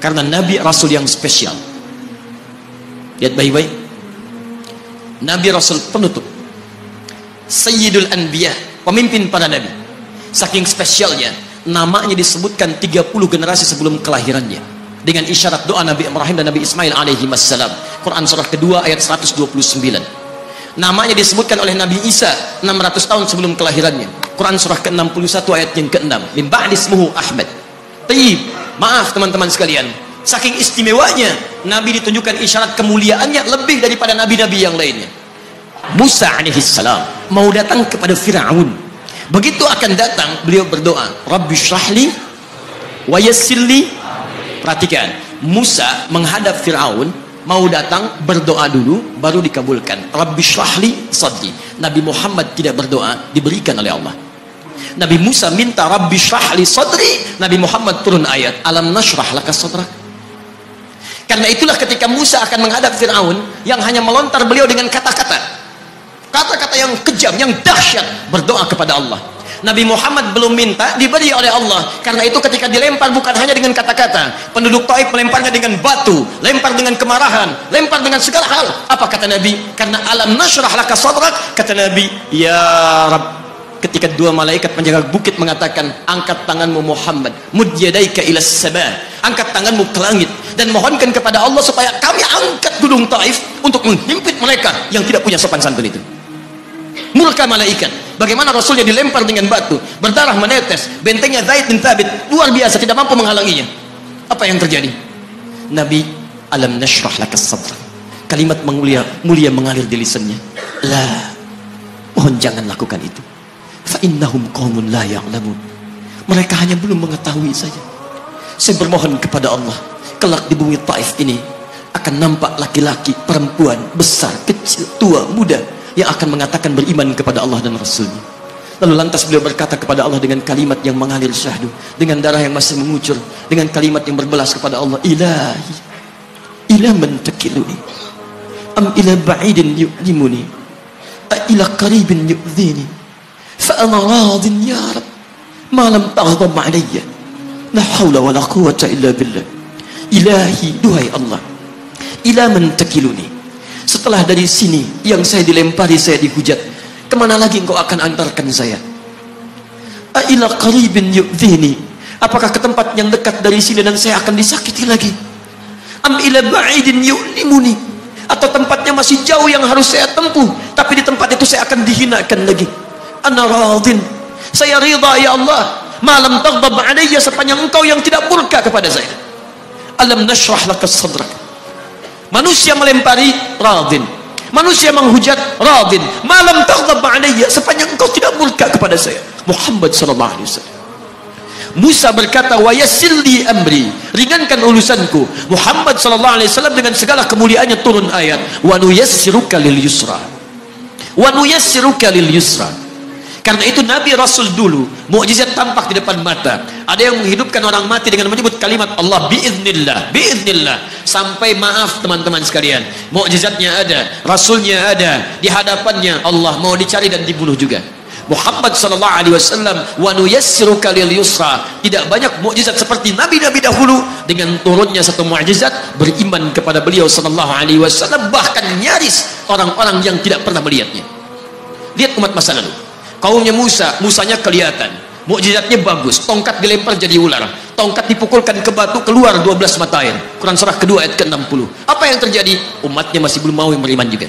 Karena Nabi Rasul yang spesial. Lihat baik-baik. Nabi Rasul penutup, Sayyidul Anbiya, pemimpin para Nabi. Saking spesialnya, namanya disebutkan 30 generasi sebelum kelahirannya, dengan isyarat doa Nabi Ibrahim dan Nabi Ismail alaihi wassalam. Quran surah kedua ayat 129. Namanya disebutkan oleh Nabi Isa 600 tahun sebelum kelahirannya. Quran surah ke-61 ayat yang ke-6. Min ba'di ismuhu Ahmad. Tayyib. Maaf teman-teman sekalian, saking istimewanya Nabi ditunjukkan isyarat kemuliaannya lebih daripada nabi-nabi yang lainnya. Musa alaihissalam mau datang kepada Fir'aun. Begitu akan datang, beliau berdoa, Rabbi syrahli wa yassirli. Perhatikan, Musa menghadap Fir'aun, mau datang berdoa dulu baru dikabulkan. Rabbi syrahli sadri. Nabi Muhammad tidak berdoa, diberikan oleh Allah. Nabi Musa minta Rabbi syrahli sadri, Nabi Muhammad turun ayat alam nashrah laka sadrak. Karena itulah ketika Musa akan menghadap Fir'aun, yang hanya melontar beliau dengan kata-kata yang kejam, yang dahsyat, berdoa kepada Allah. Nabi Muhammad belum minta, diberi oleh Allah. Karena itu ketika dilempar bukan hanya dengan kata-kata. Penduduk Taif melemparnya dengan batu, lempar dengan kemarahan, lempar dengan segala hal. Apa kata Nabi? Karena alam nashrah laka sadrak, kata Nabi, ya Rabb. Ketika dua malaikat penjaga bukit mengatakan, angkat tanganmu Muhammad, mud yadaika ilas sama, angkat tanganmu ke langit dan mohonkan kepada Allah supaya kami angkat gunung Taif untuk menghimpit mereka yang tidak punya sopan santun itu. Murka malaikat. Bagaimana Rasulnya dilempar dengan batu, berdarah menetes, bentengnya Zaid bin Thabit luar biasa, tidak mampu menghalanginya. Apa yang terjadi? Nabi, alam nashrah laka sadrak. Kalimat mulia mengalir di lisannya. La, mohon jangan lakukan itu. Fa innahum qaumun la ya'lamun. Mereka hanya belum mengetahui saja. Saya bermohon kepada Allah, kelak di bumi Taif ini akan nampak laki-laki, perempuan, besar, kecil, tua, muda, yang akan mengatakan beriman kepada Allah dan Rasulnya. Lalu lantas beliau berkata kepada Allah dengan kalimat yang mengalir syahdu, dengan darah yang masih mengucur, dengan kalimat yang berbelas kepada Allah, Ilahi, ila man takiluni, am ila ba'idin yu'limuni, a ila qaribin yu'dhini, fa ana radin ya Rab, ma lam taghdab alayya, la hawla wa la quwwata illa billah. Ilahi, duhai Allah, ila man takiluni, setelah dari sini yang saya dilempari, saya dihujat, kemana lagi engkau akan antarkan saya? A'ila qaribin yu'dhini, apakah ke tempat yang dekat dari sini dan saya akan disakiti lagi? Am ila ba'idin yu'limuni, atau tempatnya masih jauh yang harus saya tempuh, tapi di tempat itu saya akan dihinakan lagi. Ana radin, saya ridha ya Allah, malam taghdab alayya, sepanjang engkau yang tidak murka kepada saya. Alam nashrah laka sadrak. Manusia melempari, radin. Manusia menghujat, radin. Malam taghdab alayya, sepanjang engkau tidak murka kepada saya. Muhammad sallallahu alaihi wasallam. Musa berkata, wa yassirli amri, ringankan urusanku. Muhammad sallallahu alaihi wasallam dengan segala kemuliaannya turun ayat, wa nuyassiruka lil yusra. Wa nuyassiruka lil yusra. Karena itu Nabi Rasul dulu mukjizat tampak di depan mata. Ada yang menghidupkan orang mati dengan menyebut kalimat Allah biiznillah, biiznillah. Sampai maaf teman-teman sekalian, mukjizatnya ada, Rasulnya ada, di hadapannya Allah mau dicari dan dibunuh juga. Muhammad sallallahu alaihi wasallam, wa nuyassiruka lil yusra. Tidak banyak mukjizat seperti nabi-nabi dahulu dengan turunnya satu mukjizat, beriman kepada beliau sallallahu alaihi wasallam, bahkan nyaris orang-orang yang tidak pernah melihatnya. Lihat umat masa lalu. Kaumnya Musa, Musanya kelihatan, mukjizatnya bagus, tongkat dilempar jadi ular, tongkat dipukulkan ke batu, keluar 12 mata air. Quran surah kedua ayat ke-60. Apa yang terjadi? Umatnya masih belum mau beriman juga.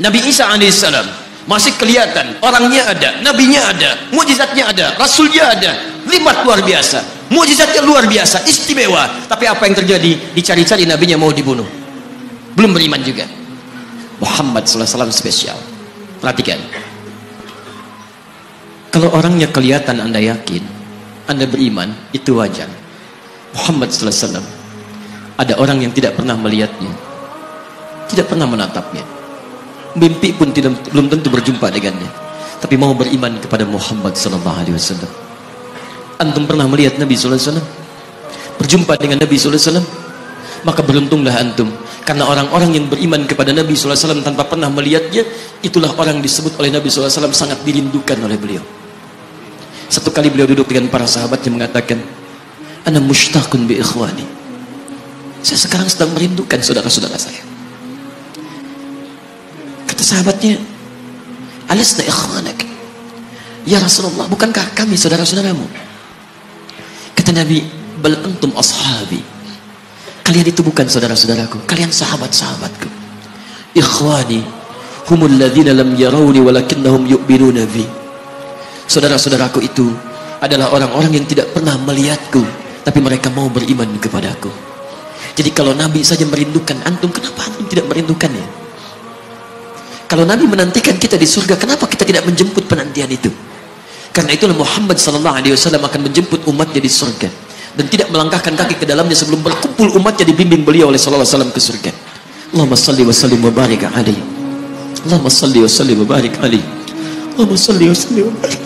Nabi Isa alaihissalam masih kelihatan, orangnya ada, nabinya ada, mukjizatnya ada, rasulnya ada, limat luar biasa, mukjizatnya luar biasa, istimewa. Tapi apa yang terjadi? Dicari-cari nabinya mau dibunuh, belum beriman juga. Muhammad sallallahu alaihi wasallam spesial. Perhatikan. Kalau orangnya kelihatan Anda yakin, Anda beriman, itu wajar. Muhammad sallallahu alaihi wasallam, ada orang yang tidak pernah melihatnya, tidak pernah menatapnya, mimpi pun belum tentu berjumpa dengannya, tapi mau beriman kepada Muhammad sallallahu alaihi wasallam. Antum pernah melihat Nabi sallallahu alaihi wasallam? Berjumpa dengan Nabi sallallahu alaihi wasallam? Maka beruntunglah antum, karena orang-orang yang beriman kepada Nabi sallallahu alaihi wasallam tanpa pernah melihatnya, itulah orang disebut oleh Nabi sallallahu alaihi wasallam sangat dirindukan oleh beliau. Satu kali beliau duduk dengan para sahabat yang mengatakan, ana mushtaqun bi ikhwani, Saya sekarang sedang merindukan saudara-saudara saya. Kata sahabatnya, alasna ikhwanak? Ya Rasulullah, bukankah kami saudara-saudaramu? Kata Nabi, bal antum ashabi. Kalian itu bukan saudara-saudaraku, kalian sahabat-sahabatku. Ikhwani humul ladzina lam yarawni walakinnahum yu'minuna bi. Saudara-saudaraku itu adalah orang-orang yang tidak pernah melihatku, tapi mereka mau beriman kepadaku. Jadi kalau Nabi saja merindukan antum, kenapa antum tidak merindukannya? Kalau Nabi menantikan kita di surga, kenapa kita tidak menjemput penantian itu? Karena itulah Muhammad sallallahu alaihi wasallam akan menjemput umatnya di surga dan tidak melangkahkan kaki ke dalamnya sebelum berkumpul umatnya dibimbing beliau oleh sallallahu alaihi wasallam ke surga. Allahumma salli wa sallim wa barik alaihi. Allahumma salli wa sallim wa barik alaihi. Allahumma salli wa sallim wa barik